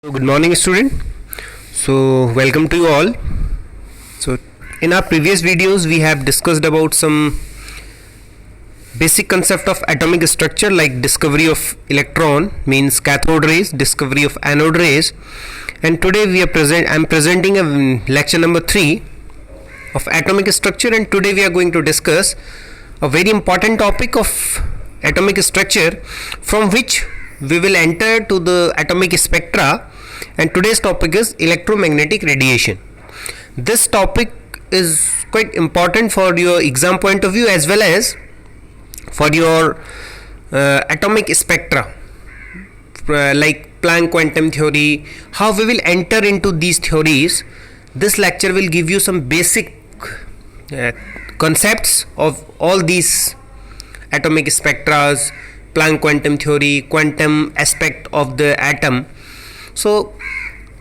So good morning student. So welcome to you all. So in our previous videos we have discussed about some basic concept of atomic structure like discovery of electron means cathode rays, discovery of anode rays, and today I am presenting a lecture number 3 of atomic structure, and today we are going to discuss a very important topic of atomic structure from which we will enter to the atomic spectra, and today's topic is electromagnetic radiation. This topic is quite important for your exam point of view as well as for your atomic spectra, like Planck quantum theory, how we will enter into these theories. This lecture will give you some basic concepts of all these atomic spectras, Planck quantum theory, quantum aspect of the atom. So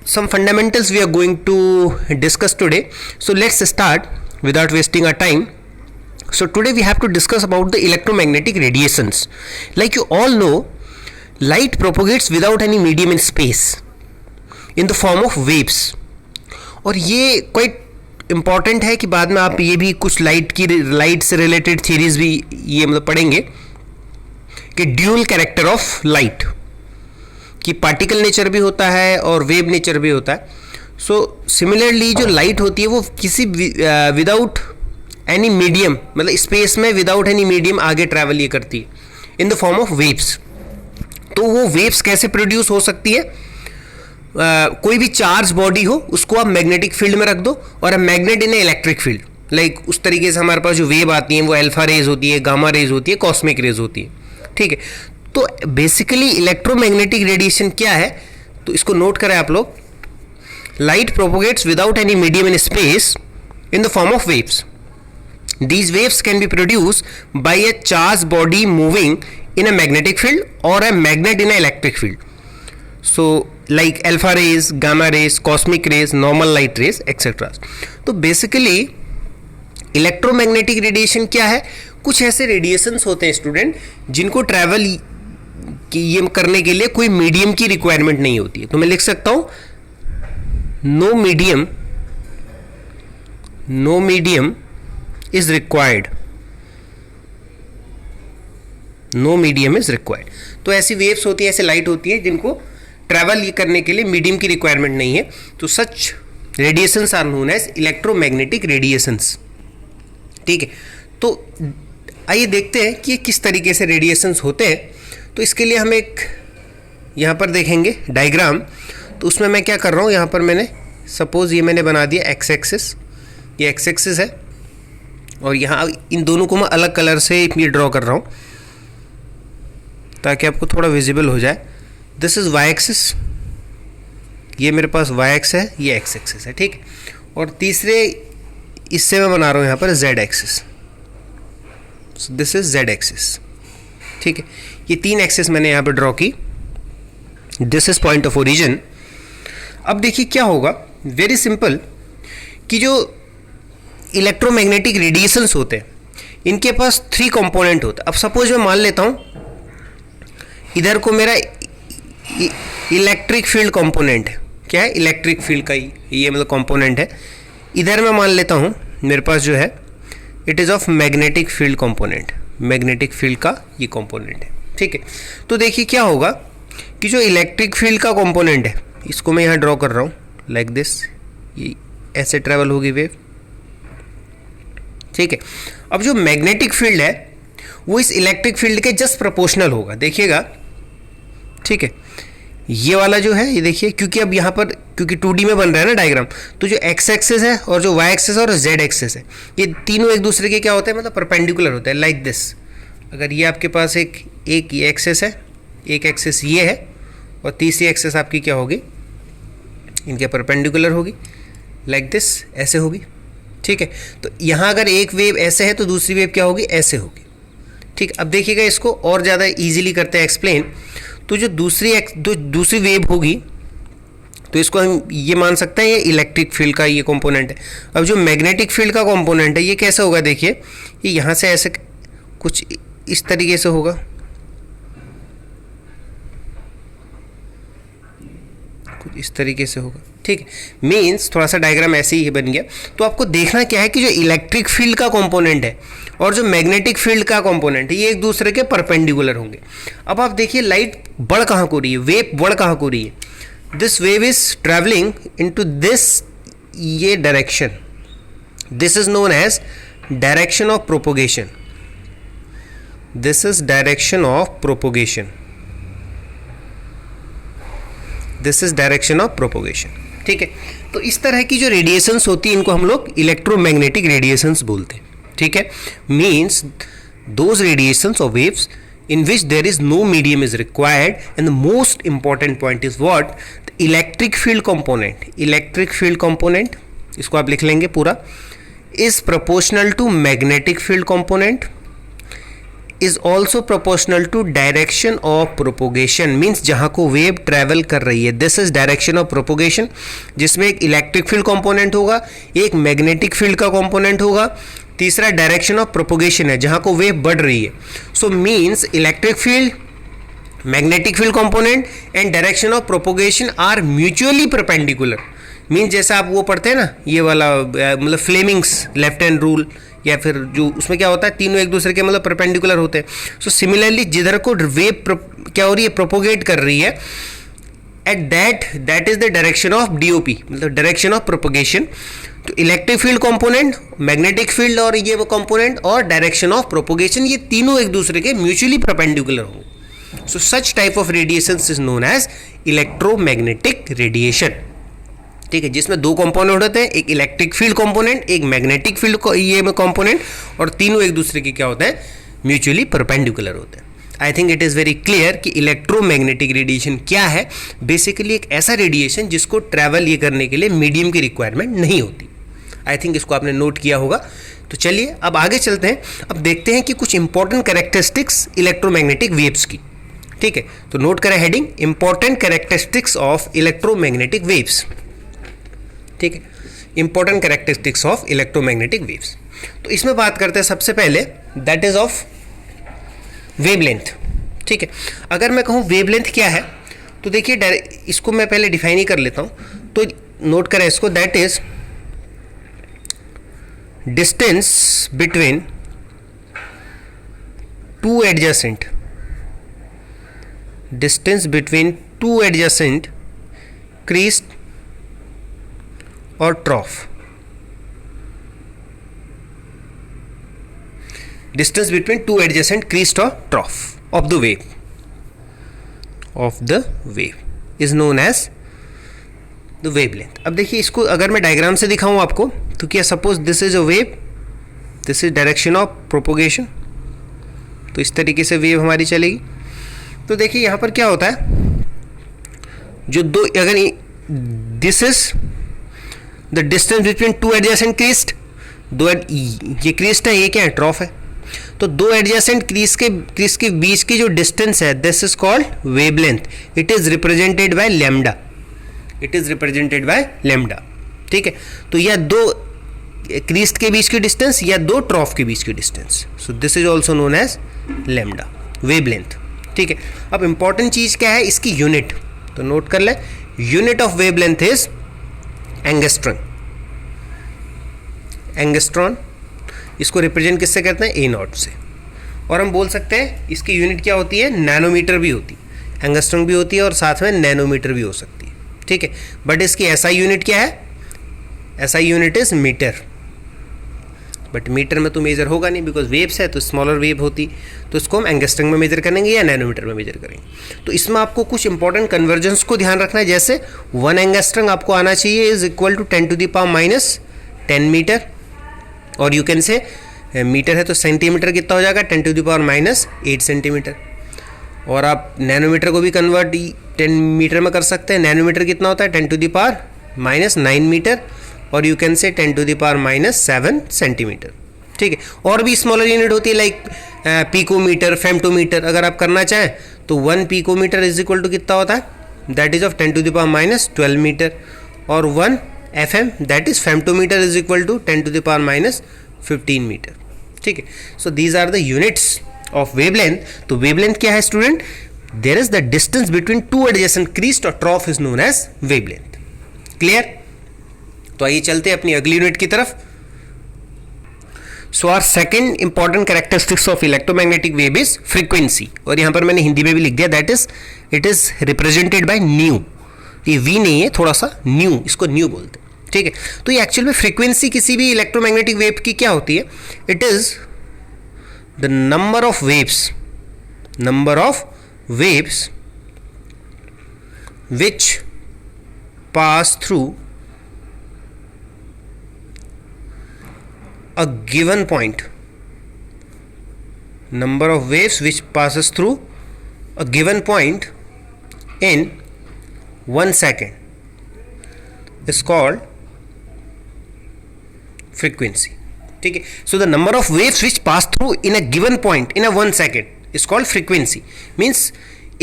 some fundamentals we are going to discuss today. So let's start without wasting our time. So today we have to discuss about the electromagnetic radiations. Like you all know, light propagates without any medium in space in the form of waves. और ये quite important है कि बाद में आप ये भी कुछ लाइट से रिलेटेड थ्योरीज भी ये मतलब पढ़ेंगे कि ड्यूल कैरेक्टर ऑफ लाइट, कि पार्टिकल नेचर भी होता है और वेव नेचर भी होता है. सो सिमिलरली जो लाइट होती है वो किसी विदाउट एनी मीडियम, मतलब स्पेस में विदाउट एनी मीडियम आगे ट्रैवल ये करती है in the form of waves. तो वो वेव्स कैसे प्रोड्यूस हो सकती है? कोई भी चार्ज बॉडी हो उसको आप मैग्नेटिक फील्ड में रख दो और मैग्नेट इन इलेक्ट्रिक फील्ड, लाइक उस तरीके से हमारे पास जो वेव आती हैं वो अल्फा रेज होती है, गामा रेज होती है, कॉस्मिक रेज होती है. ठीक है, तो बेसिकली इलेक्ट्रोमैग्नेटिक रेडिएशन क्या है तो इसको नोट करें आप लोग. Light propagates without any medium in space in the form of waves. These waves can be produced by a charged body moving in a magnetic field or a magnet in an electric field. So like alpha rays, gamma rays, cosmic rays, normal light rays, etc. तो basically electromagnetic radiation क्या है? कुछ ऐसे radiations होते हैं student जिनको travel ये करने के लिए कोई मीडियम की रिक्वायरमेंट नहीं होती है. तो मैं लिख सकता हूँ no medium is required. No medium is required. तो ऐसी वेव्स होती है, ऐसे लाइट होती है जिनको ट्रैवल ये करने के लिए मीडियम की रिक्वायरमेंट नहीं है. तो such radiations are known as electromagnetic radiations. ठीक है, तो आइए देखते हैं कि ये किस तरीके से रेडिएशंस होते हैं. तो इसके लिए हम एक यहाँ पर देखेंगे डायग्राम. तो उसमें मैं क्या कर रहा हूँ, यहाँ पर मैंने सपोज ये मैंने बना दिया एक्स एक्सिस, ये एक्स एक्सिस है और यहाँ इन दोनों को मैं अलग कलर से ये ड्रॉ कर रहा हूँ ताकि आपको थोड़ा विजिबल हो जाए. दिस इज़ वाई एक्सिस, ये मेरे पास वाई एक्स है, ये एक्स एक्सिस है. ठीक, और तीसरे इससे मैं बना रहा हूँ यहाँ पर Z axis. So this is Z axis. ठीक है, ये तीन एक्सिस मैंने यहाँ पर ड्रॉ की. This is point of origin. अब देखिए क्या होगा, वेरी सिंपल, कि जो इलेक्ट्रोमैग्नेटिक रेडिएशंस होते हैं इनके पास 3 कंपोनेंट होते हैं. अब सपोज मैं मान लेता हूँ इधर को मेरा इलेक्ट्रिक फील्ड कंपोनेंट है. क्या है? इलेक्ट्रिक फील्ड का ये मतलब कंपोनेंट है. इधर मैं मान लेता हूँ मेरे पास जो है it is of magnetic field component, magnetic field का ये कंपोनेंट है. ठीक है, तो देखिए क्या होगा कि जो इलेक्ट्रिक फील्ड का कंपोनेंट है इसको मैं यहाँ ड्रॉ कर रहा हूँ लाइक दिस. ये ऐसे ट्रैवल होगी वेव. ठीक है, अब जो मैग्नेटिक फील्ड है वो इस इलेक्ट्रिक फील्ड के जस्ट प्रोपोर्शनल होगा. देखिएगा, ठीक है, ये वाला जो है ये देखिए, क्योंकि अब यहाँ पर क्योंकि 2D में बन रहा है ना डायग्राम, तो जो एक्स एक्सिस है और जो वाई एक्सिस है और जेड एक्सिस है ये तीनों एक दूसरे के क्या होते हैं, मतलब परपेंडिकुलर होते हैं लाइक दिस. अगर ये आपके पास एक ये एक्सिस है, एक एक्सिस ये है और तीसरी एक्सिस आपकी क्या होगी, इनके परपेंडिकुलर होगी लाइक दिस, ऐसे होगी. ठीक है, तो यहाँ अगर एक वेव ऐसे है तो दूसरी वेव क्या होगी, ऐसे होगी. ठीक, अब देखिएगा इसको और ज़्यादा इजीली करते हैं एक्सप्लेन. तो जो दूसरी वेव होगी तो इसको हम ये मान सकते हैं ये इलेक्ट्रिक फील्ड का ये कंपोनेंट है. अब जो मैग्नेटिक फील्ड का कंपोनेंट है ये कैसे होगा, देखिए ये यहाँ से ऐसे कुछ इस तरीके से होगा. इस तरीके से होगा, ठीक है। मीन्स थोड़ा सा डायग्राम ऐसे ही बन गया। तो आपको देखना क्या है कि जो इलेक्ट्रिक फील्ड का कंपोनेंट है और जो मैग्नेटिक फील्ड का कंपोनेंट है ये एक दूसरे के परपेंडिकुलर होंगे। अब आप देखिए लाइट बढ़ कहाँ को रही है, वेव बढ़ कहाँ को रही है। This wave is travelling into this, ये direction, this is known as direction of propagation. This is direction of propagation, this is direction of propagation, ठीक है। तो इस तरह की जो रेडिएशंस होती है इनको हम लोग इलेक्ट्रोमैग्नेटिक रेडिएशंस बोलते हैं, ठीक है। मीन्स दोज रेडिएशंस और waves in which there is no medium is required, and the most important point is what, the electric field component, electric field component, इसको आप लिख लेंगे पूरा, is proportional to magnetic field component, is also proportional to direction of propagation, means जहाँ को wave travel कर रही है, this is direction of propagation, जिसमें एक इलेक्ट्रिक फील्ड कंपोनेंट होगा, एक मैग्नेटिक फील्ड का कंपोनेंट होगा, तीसरा डायरेक्शन ऑफ प्रोपोगेशन है जहाँ को वेव बढ़ रही है। So means electric field, magnetic field component and direction of propagation are mutually perpendicular. Means जैसा आप वो पढ़ते हैं ना, ये वाला मतलब फ्लेमिंग्स लेफ्ट हैंड रूल, या फिर जो उसमें क्या होता है तीनों एक दूसरे के मतलब परपेंडिकुलर होते हैं। सो सिमिलरली जिधर को वेव क्या हो रही है, प्रोपोगेट कर रही है, at that is the direction of DOP, मतलब डायरेक्शन ऑफ प्रोपोगेशन। तो electric field component, magnetic field और ये वो कंपोनेंट और डायरेक्शन ऑफ प्रोपोगेशन, ये तीनों एक दूसरे के म्यूचुअली परपेंडिकुलर होंगे। So such type of radiations is known as electromagnetic radiation, ठीक है, जिसमें दो कंपोनेंट होते हैं, एक इलेक्ट्रिक फील्ड कंपोनेंट, एक मैग्नेटिक फील्ड ये कंपोनेंट, और तीनों एक दूसरे के क्या होते हैं, म्यूचुअली परपेंडिकुलर होते हैं। I think it is very clear कि इलेक्ट्रोमैग्नेटिक रेडिएशन क्या है। बेसिकली एक ऐसा रेडिएशन जिसको ट्रैवल ये करने के लिए मीडियम की रिक्वायरमेंट नहीं होती। आई थिंक इसको आपने नोट किया होगा। तो चलिए अब आगे चलते हैं, अब देखते हैं कि कुछ इंपॉर्टेंट कैरेक्टरिस्टिक्स इलेक्ट्रोमैग्नेटिक वेव्स की, ठीक है। तो नोट करें heading, important characteristics of electromagnetic waves, ठीक है, important characteristics of electromagnetic waves. तो इसमें बात करते हैं सबसे पहले, दैट इज ऑफ वेवलेंथ, ठीक है। अगर मैं कहूँ वेवलेंथ क्या है, तो देखिए इसको मैं पहले डिफाइन ही कर लेता हूँ। तो नोट करें इसको, that is distance between two adjacent, distance between two adjacent crest और ट्रॉफ, distance between two adjacent crest or trough of the wave is known as the wavelength। अब देखिए इसको अगर मैं डायग्राम से दिखाऊं आपको, तो क्या suppose this is a wave, this is direction of propagation, तो इस तरीके से वेव हमारी चलेगी। तो देखिए यहाँ पर क्या होता है, जो दो, अगर this is the distance between two adjacent Crest, दो ये क्रीस्ट है, ये क्या है, ट्रॉफ है। तो दो एडजेसेंट क्रीज के बीच की जो डिस्टेंस है, this is called wavelength. It is represented by lambda, it is represented by lambda, ठीक है। तो यह दो क्रीज के बीच की डिस्टेंस या दो ट्रॉफ के बीच की distance, so this is also known as lambda, wavelength, ठीक है। अब इंपॉर्टेंट चीज क्या है, इसकी यूनिट, तो नोट कर ले, unit of wavelength is angstrom. Angstrom इसको रिप्रेजेंट किससे करते हैं, ए नॉट से। और हम बोल सकते हैं इसकी यूनिट क्या होती है, नैनोमीटर भी होती है, एंगस्ट्रॉन भी होती है और साथ में नैनोमीटर भी हो सकती है, ठीक है। बट इसकी एसआई यूनिट क्या है, SI unit is metre, but metre में तो मेजर होगा नहीं बिकॉज वेव्स है, तो स्मॉलर वेव होती, तो इसको हम एंगस्ट्रॉन में मेजर करेंगे या नैनोमीटर में मेजर करेंगे। तो इसमें आपको कुछ इंपॉर्टेंट कन्वर्जन्स को ध्यान रखना है, जैसे 1 एंगस्ट्रॉन आपको आना चाहिए इज इक्वल टू 10⁻⁻10 मीटर, और यू कैन से मीटर है तो सेंटीमीटर कितना हो जाएगा, 10⁻⁸ सेंटीमीटर। और आप नैनोमीटर को भी कन्वर्ट 10 मीटर में कर सकते हैं। नैनोमीटर कितना होता है, 10⁻⁹ मीटर, और यू कैन से 10⁻⁷ सेंटीमीटर, ठीक है। और भी स्मॉलर यूनिट होती है लाइक पिकोमीटर, फेम्टोमीटर। अगर आप करना चाहें तो 1 पिकोमीटर इज इक्वल टू कितना होता है, दैट इज ऑफ 10⁻12 मीटर, और 1 FM that is femtometre is equal to 10⁻15 metre, ठीक है। So these are the units of wavelength. तो वेवलेंथ क्या है student, there is the distance between two adjacent crest और trough is known as wavelength. Clear? तो आइए चलते हैं अपनी अगली यूनिट की तरफ। So our second important characteristics of electromagnetic wave is frequency, और यहां पर मैंने हिंदी में भी लिख दिया, that is it is represented bye new. ये वी नहीं है, थोड़ा सा न्यू, इसको न्यू बोलते हैं। ठीक है, तो ये एक्चुअल में फ्रीक्वेंसी किसी भी इलेक्ट्रोमैग्नेटिक वेव की क्या होती है? It is the number of waves which pass through a given point, number of waves which passes through a given point in 1 second is called frequency. ठीक है, so the number of waves which pass through in a given point in a 1 second is called frequency. means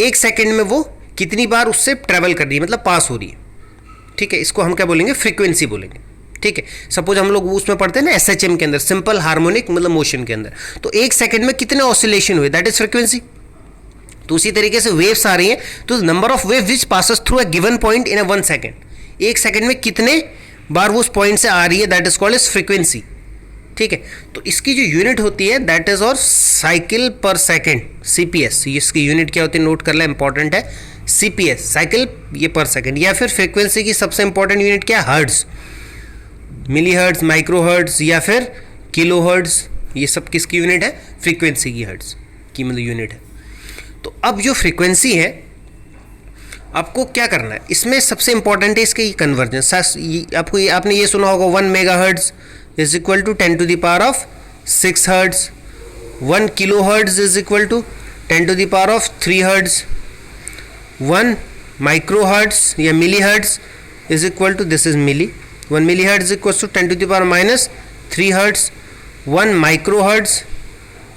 1 second में वो कितनी बार उससे travel कर रही है, मतलब पास हो रही है। ठीक है, इसको हम क्या बोलेंगे? फ्रीक्वेंसी बोलेंगे। ठीक है, सपोज हम लोग उसमें पढ़ते हैं ना एसएचएम के अंदर, सिंपल हार्मोनिक मतलब मोशन के अंदर, तो 1 सेकेंड में कितने ऑसिलेशन हुए, दैट इज फ्रीक्वेंसी। तो उसी तरीके से वेव्स आ रही हैं, तो number of wave which passes through a given point in a 1 second, 1 second में कितने बार वो उस पॉइंट से आ रही है, that is called as frequency. ठीक है, तो इसकी जो यूनिट होती है दैट इज और साइकिल पर सेकेंड, सीपीएस। इसकी यूनिट क्या होती है, नोट कर लें, इंपॉर्टेंट है, सीपीएस, साइकिल ये पर सेकेंड। या फिर फ्रीक्वेंसी की सबसे इंपॉर्टेंट यूनिट क्या है? Hertz, milli hertz, micro hertz या फिर किलो हर्ट्ज, ये सब किसकी यूनिट है? फ्रीक्वेंसी की, हर्ट्ज की मतलब यूनिट है। तो अब जो फ्रीक्वेंसी है आपको क्या करना है, इसमें सबसे इंपॉर्टेंट है इसके कन्वर्जेंस। आपने ये सुना होगा 1 megahertz is equal to 10 to the power of 6 hertz, 1 kilohertz is equal to 10 to the power of 3 hertz, 1 microhertz या millihertz is equal to, this is milli, 1 millihertz is equals to 10 to the power minus 3 hertz, 1 microhertz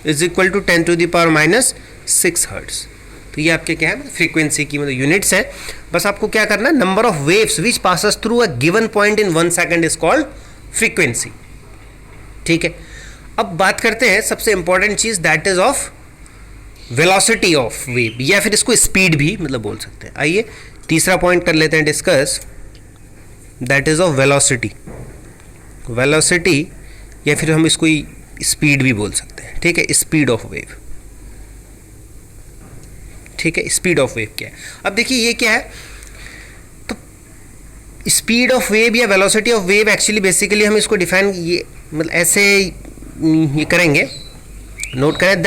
is equal to 10 to the power minus 6 hertz। तो ये आपके क्या है, frequency की मतलब units है। बस आपको क्या करना है, number of waves which passes through a given point in 1 second is called frequency. ठीक है, अब बात करते हैं सबसे इंपॉर्टेंट चीज, that is of velocity of wave, या फिर इसको स्पीड भी मतलब बोल सकते हैं। आइए तीसरा पॉइंट कर लेते हैं discuss, that is of velocity. Velocity या फिर हम इसको स्पीड भी बोल सकते हैं। ठीक है, स्पीड ऑफ वेव। ठीक है, स्पीड ऑफ वेव क्या है? अब देखिए ये क्या है, तो स्पीड ऑफ वेव या velocity of wave actually basically हम इसको डिफाइन ये मतलब ऐसे ये करेंगे, नोट करें, द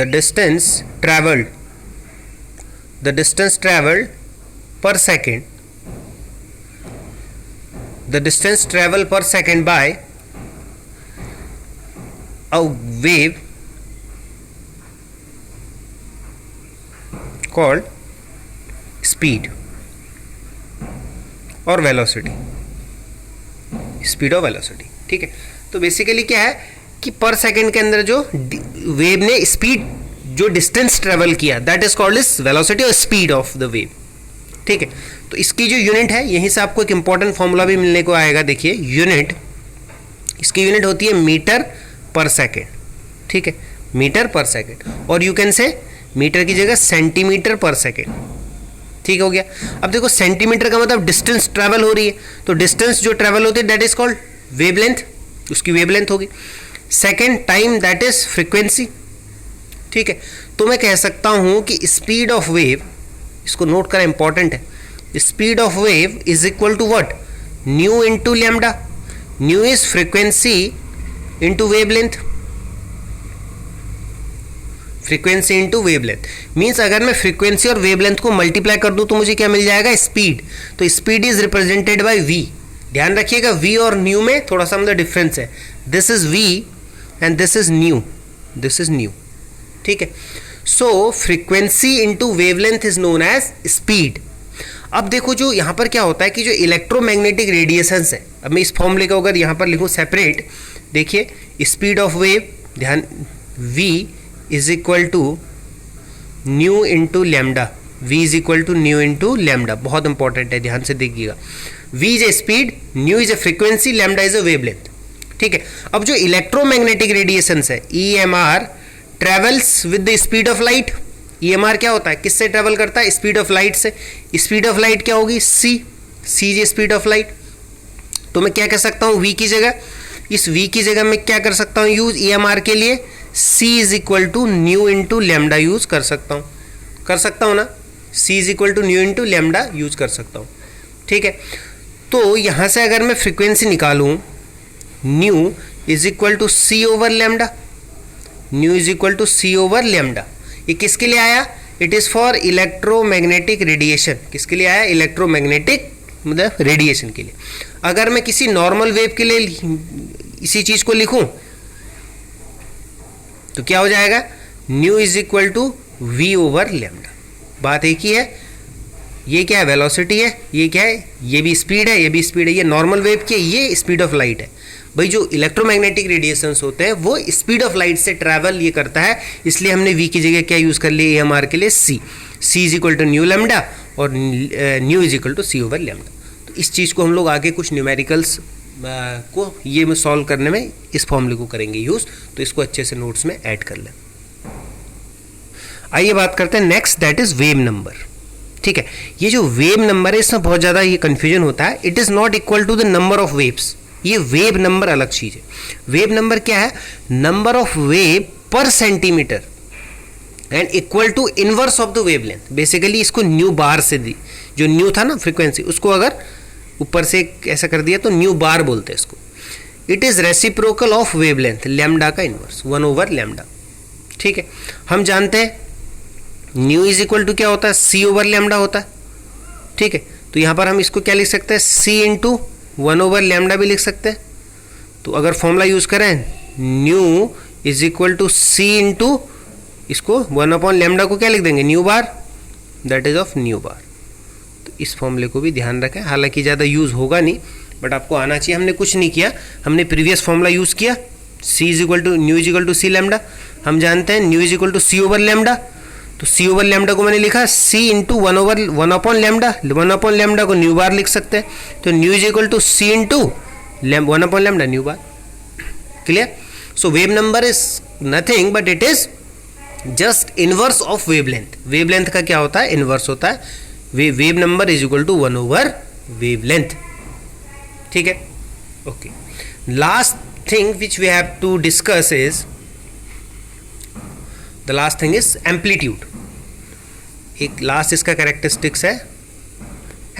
डिस्टेंस ट्रैवल्ड पर second, the distance traveled per second by a wave called speed और velocity, speed और velocity। ठीक है, तो बेसिकली क्या है कि पर सेकेंड के अंदर जो वेव ने स्पीड जो डिस्टेंस ट्रेवल किया that is called is velocity और स्पीड ऑफ द वेव। ठीक है, तो इसकी जो यूनिट है यहीं से आपको एक इंपॉर्टेंट फॉर्मूला भी मिलने को आएगा। देखिए यूनिट, इसकी यूनिट होती है मीटर पर सेकेंड। ठीक है, मीटर पर सेकेंड, और यू कैन से मीटर की जगह सेंटीमीटर पर सेकेंड। ठीक हो गया। अब देखो सेंटीमीटर का मतलब डिस्टेंस ट्रैवल हो रही है, तो डिस्टेंस जो ट्रैवल होती है दैट इज कॉल्ड वेवलेंथ, उसकी वेवलेंथ होगी। Second time that is frequency. ठीक है, तो मैं कह सकता हूं कि स्पीड ऑफ वेव, इसको नोट करें इंपॉर्टेंट है, speed of wave is equal to what, nu into lambda. Nu is frequency into wavelength, frequency into wavelength means अगर मैं फ्रीक्वेंसी और वेवलेंथ को मल्टीप्लाई कर दूं तो मुझे क्या मिल जाएगा, स्पीड। तो speed is represented by v. ध्यान रखिएगा वी और न्यू में थोड़ा सा मतलब डिफरेंस है, this is v and this is nu, this is nu. ठीक है, so frequency into wavelength is known as speed. अब देखो जो यहाँ पर क्या होता है कि जो इलेक्ट्रोमैग्नेटिक रेडिएशंस है, अब मैं इस फॉर्मूले को अगर यहाँ पर लिखूँ सेपरेट, देखिए स्पीड ऑफ वेव, ध्यान v is equal to nu into lambda, v is equal to nu into lambda, बहुत इंपॉर्टेंट है, ध्यान से देखिएगा। v is a speed, nu is a frequency, lambda is a wavelength. ठीक है, अब जो इलेक्ट्रोमैग्नेटिक रेडिएशंस है EMR travels with the speed of light, EMR क्या होता है, किससे ट्रेवल करता है, स्पीड ऑफ लाइट से। स्पीड ऑफ लाइट क्या होगी, सी जी स्पीड ऑफ लाइट। तो मैं क्या कह सकता हूँ v की जगह, इस v की जगह मैं क्या कर सकता हूँ यूज EMR के लिए, c is equal to nu into lambda use कर सकता हूँ ना, c is equal to nu into lambda use कर सकता हूँ। ठीक है, तो यहाँ से अगर मैं फ्रीक्वेंसी निकालूँ, nu is equal to c over lambda, nu is equal to c over lambda. ये किसके लिए आया, it is for electromagnetic radiation. किसके लिए आया, इलेक्ट्रोमैग्नेटिक मतलब रेडिएशन के लिए। अगर मैं किसी नॉर्मल वेव के लिए इसी चीज़ को लिखूं तो क्या हो जाएगा, nu is equal to v over lambda. बात एक ही है, ये क्या है, वेलोसिटी है, ये क्या है, ये भी स्पीड है, ये भी स्पीड है। ये नॉर्मल वेव की, ये स्पीड ऑफ लाइट है। भाई जो इलेक्ट्रोमैग्नेटिक रेडिएशंस होते हैं वो स्पीड ऑफ लाइट से ट्रैवल ये करता है, इसलिए हमने वी की जगह क्या यूज़ कर लिया, EMR के लिए c is equal to nu lambda और nu is equal to c over lambda. तो इस चीज़ को हम लोग आगे कुछ न्यूमेरिकल्स को ये में सॉल्व करने में इस फॉर्मूले को करेंगे यूज़, तो इसको अच्छे से नोट्स में ऐड कर लें। आइए बात करते हैं next, that is wave number. ठीक है, ये जो वेव नंबर है इसमें बहुत ज़्यादा ये कन्फ्यूजन होता है। It is not equal to the number of waves. ये वेव नंबर अलग चीज़ है। वेव नंबर क्या है, number of wave per centimetre and equal to inverse of the wavelength. Basically इसको न्यू बार से दी, जो न्यू था ना फ्रीक्वेंसी, उसको अगर ऊपर से ऐसा कर दिया तो न्यू बार बोलते हैं इसको। It is reciprocal of wavelength, lambda का इनवर्स 1 ओवर लैम्डा। ठीक है, हम जानते हैं न्यू इज इक्वल टू क्या होता है, सी ओवर लैम्डा होता है। ठीक है, तो यहाँ पर हम इसको क्या लिख सकते हैं, सी इंटू 1 ओवर लैम्डा भी लिख सकते हैं। तो अगर फॉर्मूला यूज़ करें, nu is equal to c into इसको 1 अपॉन लैम्डा को क्या लिख देंगे, nu bar, that is of nu bar. तो इस फॉर्मूले को भी ध्यान रखें, हालांकि ज़्यादा यूज़ होगा नहीं बट आपको आना चाहिए। हमने कुछ नहीं किया, हमने प्रीवियस फॉर्मूला यूज़ किया, c is equal to nu is equal to c lambda. हम जानते हैं nu is equal to c over lambda, तो सी ओवर लैम्डा को मैंने लिखा c into 1 upon lambda. 1 upon lambda को न्यू बार लिख सकते हैं, तो nu is equal to c into 1 upon lambda nu bar. Clear. So wave number is nothing but it is just inverse of wavelength. Wavelength का क्या होता है, inverse होता है। Wave number is equal to 1 over wavelength. ठीक है, okay. Last thing which we have to discuss is, the last thing is amplitude. एक last इसका कैरेक्टरिस्टिक्स है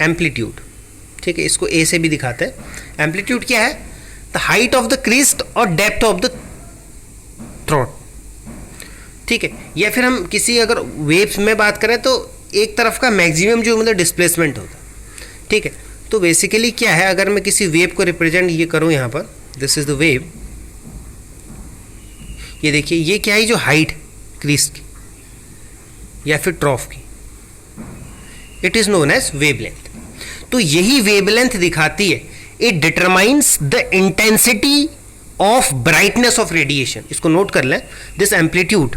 एम्पलीट्यूड। ठीक है, इसको ए से भी दिखाते हैं। एम्पलीट्यूड क्या है, the height of the crest और डेप्थ ऑफ द थ्रोट। ठीक है, या फिर हम किसी अगर वेव्स में बात करें तो एक तरफ का मैक्सिमम जो मतलब डिस्प्लेसमेंट होता है। ठीक है, तो बेसिकली क्या है, अगर मैं किसी वेव को रिप्रेजेंट ये करूं यहाँ पर, दिस इज द वेव, ये देखिए ये क्या है, जो हाइट क्रिस्ट की या फिर ट्रॉफ की, it is known as wavelength. तो यही वेवलेंथ दिखाती है, it determines the intensity of brightness of radiation. इसको नोट कर लें, this amplitude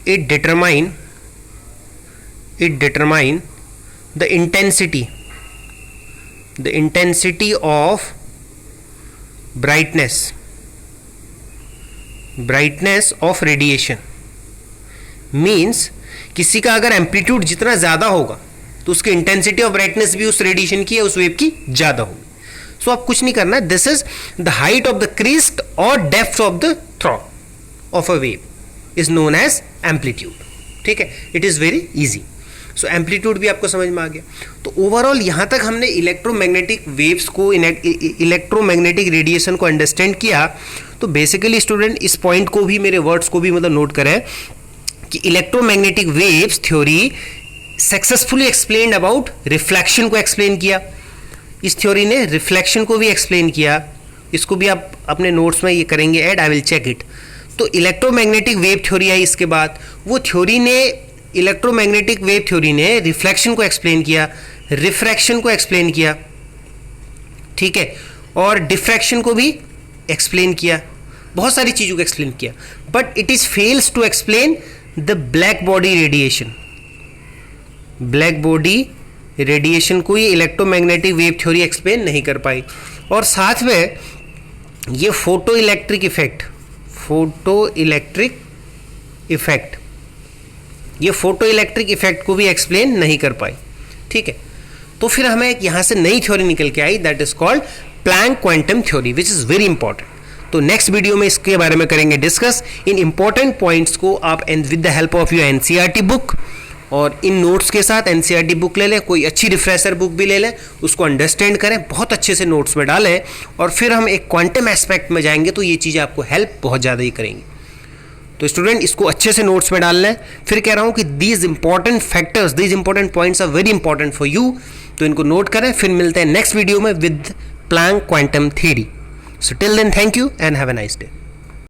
it determine the intensity of brightness of radiation. Means किसी का अगर एम्पलीट्यूड जितना ज़्यादा होगा तो उसकी इंटेंसिटी ऑफ ब्राइटनेस भी उस रेडिएशन की या उस वेव की ज़्यादा होगी। सो आप कुछ नहीं करना है, this is the height of the crest और depth of the trough of a wave is known as amplitude. ठीक है, it is very easy. So amplitude भी आपको समझ में आ गया। तो ओवरऑल यहाँ तक हमने इलेक्ट्रोमैग्नेटिक वेव्स को, इलेक्ट्रोमैग्नेटिक रेडिएशन को अंडरस्टैंड किया। तो बेसिकली स्टूडेंट इस पॉइंट को भी, मेरे वर्ड्स को भी मतलब नोट करें कि electromagnetic waves theory successfully explained about reflection को एक्सप्लेन किया। इस थ्योरी ने रिफ्लेक्शन को भी एक्सप्लेन किया। इसको भी आप अपने नोट्स में ये करेंगे add, I will check it. तो इलेक्ट्रोमैग्नेटिक वेव थ्योरी आई, इसके बाद वो थ्योरी ने, इलेक्ट्रोमैग्नेटिक वेव थ्योरी ने रिफ्लेक्शन को एक्सप्लेन किया, रिफ्रैक्शन को एक्सप्लेन किया, ठीक है, और डिफ्रैक्शन को भी एक्सप्लेन किया, बहुत सारी चीज़ों को एक्सप्लेन किया। But it is fails to explain the black body radiation. Black body radiation को ये इलेक्ट्रोमैग्नेटिक वेव थ्योरी एक्सप्लेन नहीं कर पाई। और साथ में ये फोटो इलेक्ट्रिक इफेक्ट ये फोटो इलेक्ट्रिक इफेक्ट को भी एक्सप्लेन नहीं कर पाई, ठीक है। तो फिर हमें एक यहाँ से नई थ्योरी निकल के आई, that is called Planck quantum theory, which is very important. तो नेक्स्ट वीडियो में इसके बारे में करेंगे डिस्कस। इन इंपॉर्टेंट पॉइंट्स को आप with the help of your NCERT book और इन नोट्स के साथ एनसीईआरटी बुक ले लें, कोई अच्छी रिफ्रेशर बुक भी ले लें, उसको अंडरस्टैंड करें, बहुत अच्छे से नोट्स में डालें, और फिर हम एक क्वांटम एस्पेक्ट में जाएंगे तो ये चीज़ें आपको हेल्प बहुत ज़्यादा ही करेंगी। तो स्टूडेंट इसको अच्छे से नोट्स में डाल लें। फिर कह रहा हूँ कि these important factors, these important points are very important for you, तो इनको नोट करें। फिर मिलते हैं नेक्स्ट वीडियो में with Planck quantum theory. So till then, thank you and have a nice day.